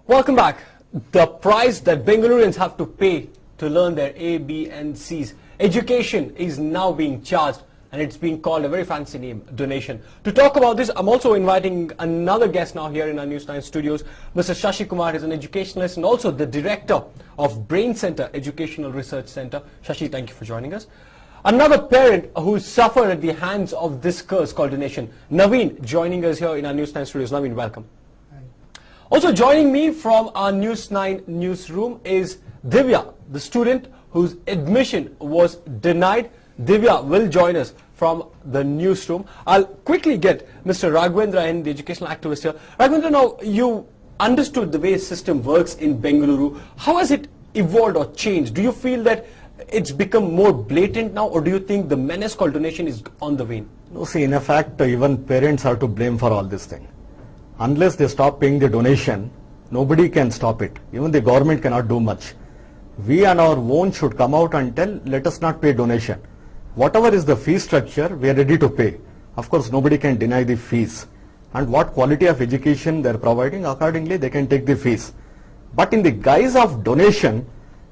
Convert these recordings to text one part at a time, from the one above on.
Welcome back. The price that Bengalurians have to pay to learn their A, B and C's. Education is now being charged and it's being called a very fancy name, donation. To talk about this, I'm also inviting another guest now here in our News 9 studios. Mr. Shashi Kumar is an educationalist and also the director of Brain Center Educational Research Center. Shashi, thank you for joining us. Another parent who suffered at the hands of this curse called donation, Naveen, joining us here in our News 9 studios. Naveen, welcome. Also joining me from our News 9 newsroom is Divya, the student whose admission was denied. Divya will join us from the newsroom. I'll quickly get Mr. Raghavendra in, the educational activist here. Raghavendra, now you understood the way the system works in Bengaluru. How has it evolved or changed? Do you feel that it's become more blatant now, or do you think the menace called donation is on the wane? No, see, in fact, even parents are to blame for all this thing. Unless they stop paying the donation, nobody can stop it. Even the government cannot do much. We on our own should come out and tell, let us not pay donation. Whatever is the fee structure, we are ready to pay. Of course, nobody can deny the fees. And what quality of education they are providing, accordingly they can take the fees. But in the guise of donation,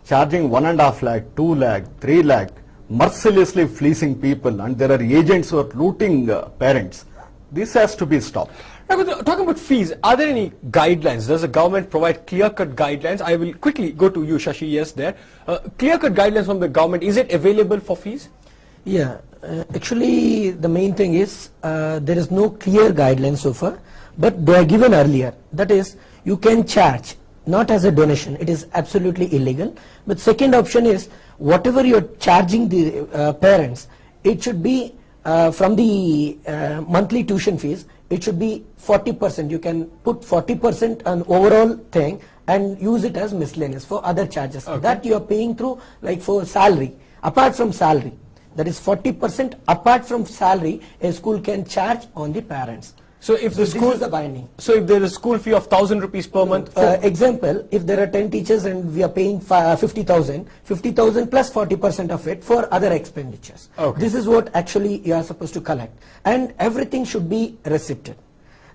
charging 1.5 lakh, 2 lakh, 3 lakh, mercilessly fleecing people, and there are agents who are looting parents. This has to be stopped. Talking about fees, are there any guidelines? Does the government provide clear-cut guidelines? I will quickly go to you, Shashi. Yes, there. Clear-cut guidelines from the government, is it available for fees? Yeah, actually the main thing is there is no clear guidelines so far, but they are given earlier. That is, you can charge, not as a donation, it is absolutely illegal. But second option is, whatever you are charging the parents, it should be from the monthly tuition fees, it should be 40%. You can put 40% on overall thing and use it as miscellaneous for other charges. Okay. That you are paying through, like for salary, apart from salary. That is 40% apart from salary a school can charge on the parents. So if the school, this is the binding. So if there is a school fee of 1,000 rupees per month. For example, if there are 10 teachers and we are paying 50,000 plus 40% of it for other expenditures. Okay. This is what actually you are supposed to collect. And everything should be receipted.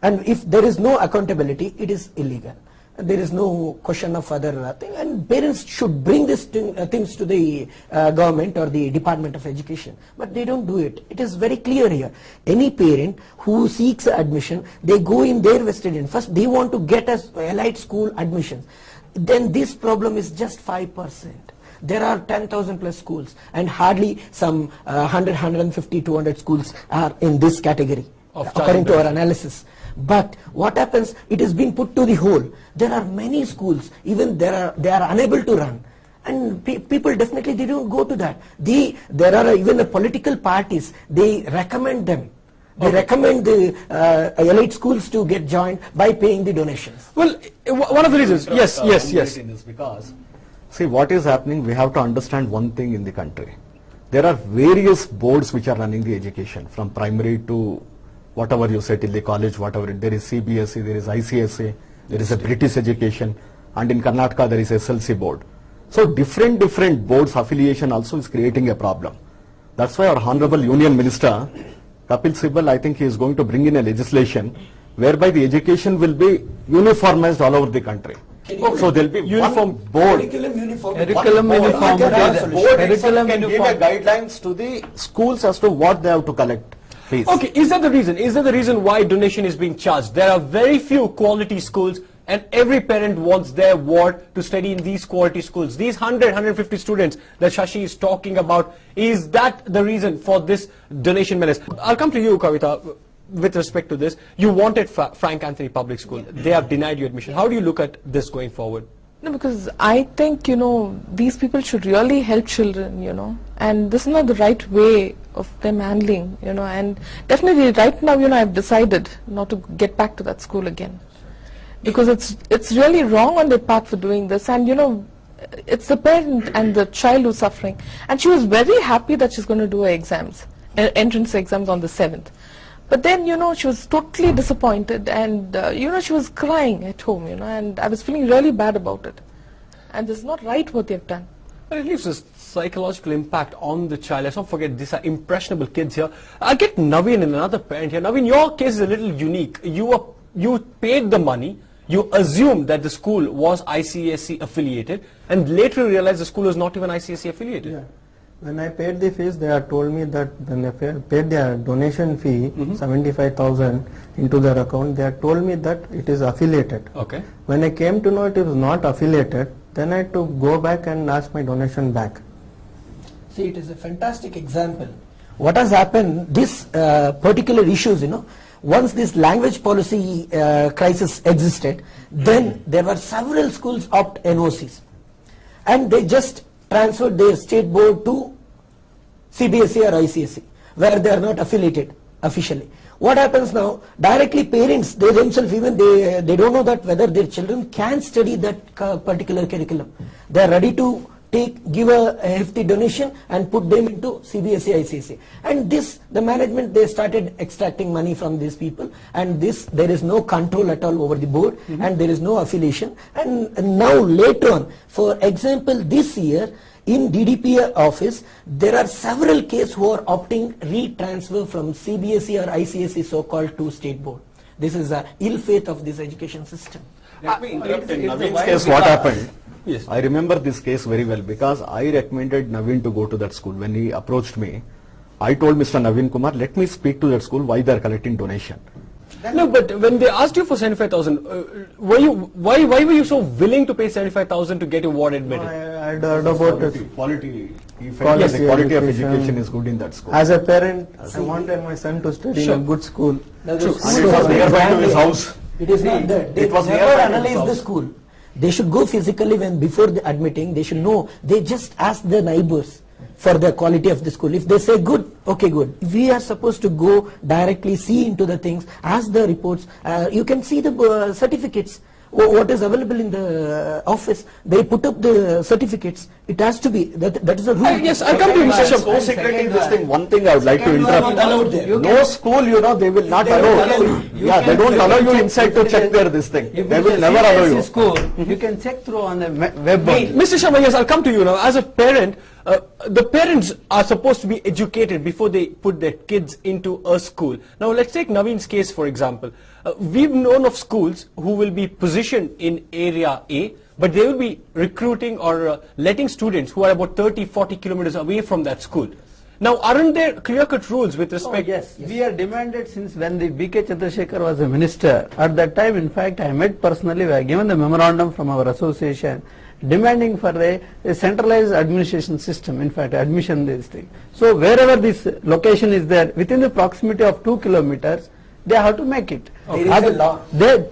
And if there is no accountability, it is illegal. There is no question of other thing, and parents should bring these things to the government or the Department of Education, but they don't do it. It is very clear here. Any parent who seeks admission, they go in their vested interest. First, they want to get a elite school admissions. Then this problem is just 5%. There are 10,000 plus schools, and hardly some 100, 150, 200 schools are in this category, according to our analysis. But what happens, it is being put to the whole. There are many schools, even they are unable to run. And people definitely, they don't go to that. There are even the political parties, they recommend them. They recommend the elite schools to get joined by paying the donations. Well, one of the reasons, yes. Is because, see, what is happening, we have to understand one thing in the country. There are various boards which are running the education, from primary to whatever you say till the college, whatever. There is CBSE, there is ICSE, there is a British education, and in Karnataka there is SLC board. So different boards affiliation also is creating a problem. That's why our Honorable Union Minister, Kapil Sibal, I think he is going to bring in a legislation whereby the education will be uniformized all over the country. So there will be uniform board. Curriculum uniform. Curriculum uniform. Curriculum can give guidelines to the schools as to what they have to collect. Fees. Okay, is that the reason? Is that the reason why donation is being charged? There are very few quality schools, and every parent wants their ward to study in these quality schools. These 100, 150 students that Shashi is talking about, is that the reason for this donation menace? I'll come to you, Kavita, with respect to this. You wanted Frank Anthony Public School. They have denied you admission. How do you look at this going forward? No, because I think, these people should really help children, and this is not the right way of them handling, and definitely right now, I've decided not to get back to that school again. Because it's really wrong on their part for doing this, and it's the parent and the child who's suffering. And she was very happy that she's going to do her exams, entrance exams on the 7th. But then, she was totally disappointed, and, she was crying at home, and I was feeling really bad about it. And this is not right what they've done. But it leaves a psychological impact on the child. Let's not forget, these are impressionable kids here. I'll get Naveen and another parent here. Naveen, your case is a little unique. You paid the money. you assumed that the school was ICSE affiliated, and later you realized the school was not even ICSE affiliated. Yeah. When I paid the fees, they had told me that when I paid their donation fee, 75,000 into their account, they had told me that it is affiliated. Okay. When I came to know it was not affiliated, then I had to go back and ask my donation back. See, it is a fantastic example. What has happened, this particular issues, once this language policy crisis existed, then there were several schools opt NOCs. And they just transferred their state board to CBSE or ICSE, where they are not affiliated officially. What happens now? Directly parents, they themselves even, they don't know that whether their children can study that particular curriculum. They are ready to give a hefty donation and put them into CBSE, ICSE. And this, the management, they started extracting money from these people, and this, there is no control at all over the board, and there is no affiliation. And now later on, for example, this year, in DDPA office, there are several cases who are opting retransfer from CBSE or ICSE so-called to state board. This is a ill faith of this education system. Let me interrupt. In Naveen's case, what happened? Yes. I remember this case very well because I recommended Naveen to go to that school. When he approached me, I told Mr. Naveen Kumar, let me speak to that school why they are collecting donation. No, but when they asked you for 75,000, why were you so willing to pay 75,000 to get your ward admitted? I had heard about it. Quality. He felt that the quality of education is good in that school. As a parent, I wanted my son to study in a good school. Now, the True. school And it was nearby to his house. It is not that. They It was never nearby to his analyze the house. school. They should go physically when before the admitting. They should know. They just ask their neighbors for the quality of the school. If they say good, okay, good. We are supposed to go directly, see into the things, ask the reports. You can see the certificates. What is available in the office. They put up the certificates. It has to be. That is a rule. Yes, I'll come to you, Mr. So Shah. secretly this thing, one thing I would like to Second, you are not interrupt. allowed there. No school, they will not allow. Yeah, they don't allow you inside to check this thing. They will never allow you. School, you can check through on the web. Mr. Sharma, yes, I'll come to you now. As a parent, the parents are supposed to be educated before they put their kids into a school. Now, let's take Naveen's case, for example. We've known of schools who will be positioned in area A, but they will be recruiting or letting students who are about 30, 40 kilometers away from that school. Now, aren't there clear-cut rules with respect? Yes, we are demanded since when the B.K. Chandrasekhar was a minister. At that time, in fact, I met personally, we are given the memorandum from our association demanding for a centralized administration system, in fact, admission this thing. So, wherever this location is there, within the proximity of 2 kilometers, they have to make it. There is a law.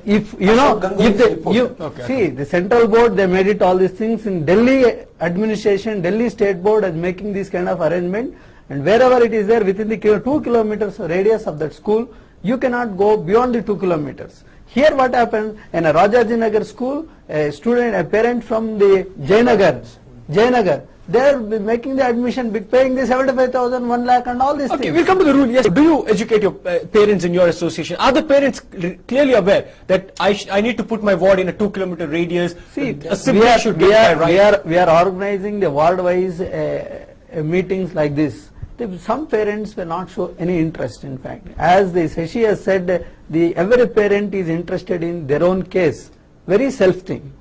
If see the central board, they made it all these things. In Delhi administration, Delhi state board is making this kind of arrangement, and wherever it is there within the 2 kilometers radius of that school, you cannot go beyond the 2 kilometers. Here what happens in a Rajaji Nagar school, a parent from the Jayanagar, they are making the admission, paying the 75,000, 1 lakh and all these Okay, things. we'll come to the rule. Yes. Do you educate your parents in your association? Are the parents clearly aware that I need to put my ward in a 2-kilometer radius? See, a sibling should get my right. we are organizing the ward-wise meetings like this. Some parents will not show any interest, in fact. As the Shashi has said, every parent is interested in their own case. Very self-thing.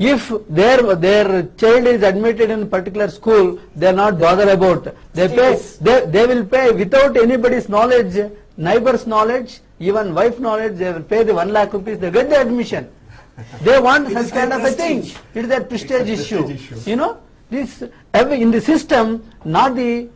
If their child is admitted in a particular school, they are not bothered about. They will pay without anybody's knowledge, neighbor's knowledge, even wife knowledge. They will pay the 1 lakh rupees. They get the admission. They want such kind of a thing. It is a prestige issue. This in the system, not the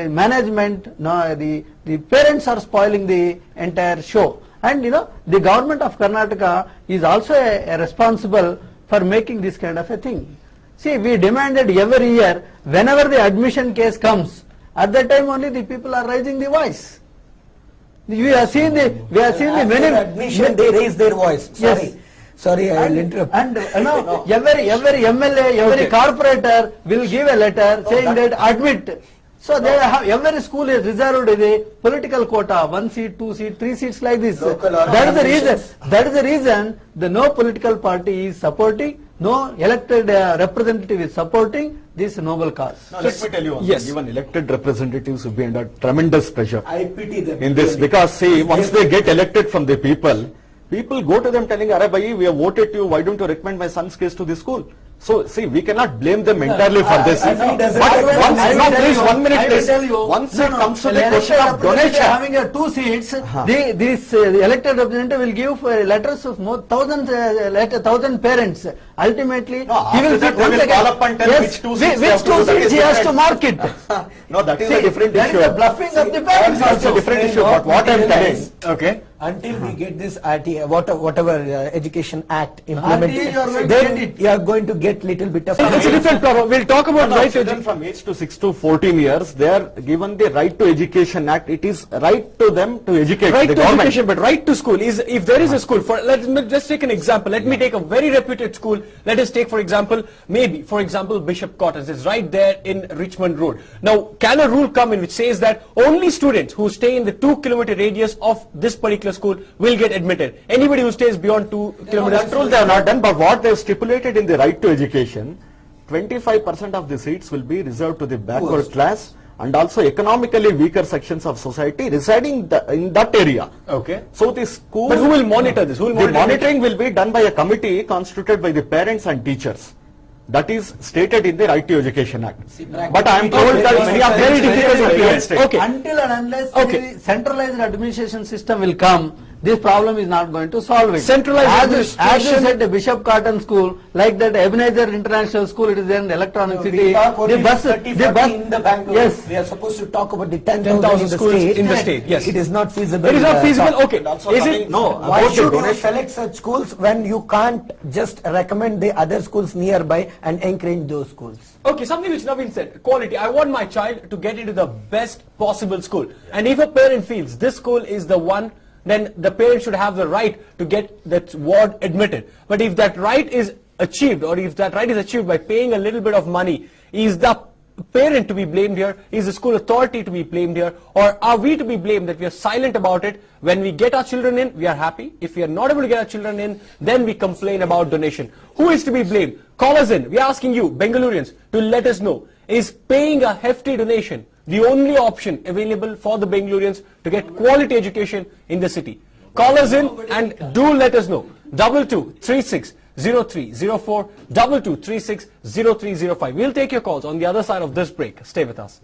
management, no, the parents are spoiling the entire show. And the government of Karnataka is also responsible for making this kind of a thing. See, we demanded every year, whenever the admission case comes, at that time only the people are raising the voice. We have seen the many admission, they raise their voice. Sorry, I will interrupt. And every MLA, every corporator will give a letter saying that admit. So they have, every school is reserved a political quota, 1 seat, 2 seat, 3 seats like this. That is the reason the no political party is supporting, no elected representative is supporting this noble cause. Now, let me tell you one Yes. thing, even elected representatives will be under tremendous pressure I pity them. in this because see, once they get elected from the people, People go to them telling, "Arey bhai, we have voted you. Why don't you recommend my son's case to the school?" So see, we cannot blame them entirely for this. if he doesn't- But I will- once, I will no, tell please, you, 1 minute, I will please. tell you. Once No, it no, comes to an the question elected of representative donation, having 2 seats, this elected representative will give letters of more 1,000 parents. Ultimately, No, he will after that sit they once will again. call up and tell Yes, which 2 seats they which have to 2 do. That seats is he has to different. mark it. no, that is See, a different that issue. is the bluffing of the parents That's a also. different issue. What But what I am telling, materialize- okay. Until we get this RT, whatever Education Act you are implemented, going to then get it. you are going to get little bit of. It's a different problem. We'll talk about No, right to children education. from age to 6 to 14 years, they are given the Right to Education Act. It is right to them to educate Right the to government. education, but right to school is, if there is a school, for let's just take an example. Let me take a very reputed school. Let us take, for example, Bishop Cottons is right there in Richmond Road. Now, can a rule come in which says that only students who stay in the 2-kilometer radius of this particular school will get admitted? Anybody who stays beyond 2 No, kilometers. that rule they have not done, but what they have stipulated in the Right to Education, 25% of the seats will be reserved to the backward class and also economically weaker sections of society residing in that area. Okay. So the school, But who will monitor this? Who will the monitor monitoring will be done by a committee constituted by the parents and teachers. That is stated in the Right to Education Act. But I am told that many of very them difficult to against it. Okay. Until and unless Okay. the centralized administration system will come, this problem is not going to solve it. Centralized as administration- you said, the Bishop Cotton School, like that Ebenezer International School, it is an electronic We city. talk only The bus, 30, the 40 bus, in the Bangalore. yes. We are supposed to talk about the 10,000 10,000 schools in the state, yes. It is not feasible. It is not feasible. Okay. And also Is coming- it? no, Why about the should you donation. select such schools when you can't just recommend the other schools nearby and encourage those schools? Okay, something which Naveen said, quality. I want my child to get into the best possible school. And if a parent feels this school is the one, then the parent should have the right to get that ward admitted. But if that right is achieved, or if that right is achieved by paying a little bit of money, is the parent to be blamed here? Is the school authority to be blamed here? Or are we to be blamed that we are silent about it? When we get our children in, we are happy. If we are not able to get our children in, then we complain about donation. Who is to be blamed? Call us in. We are asking you, Bengalurians, to let us know. Is paying a hefty donation the only option available for the Bengalurians to get quality education in the city? Call us in and do let us know. 22360304, 22360305. We'll take your calls on the other side of this break. Stay with us.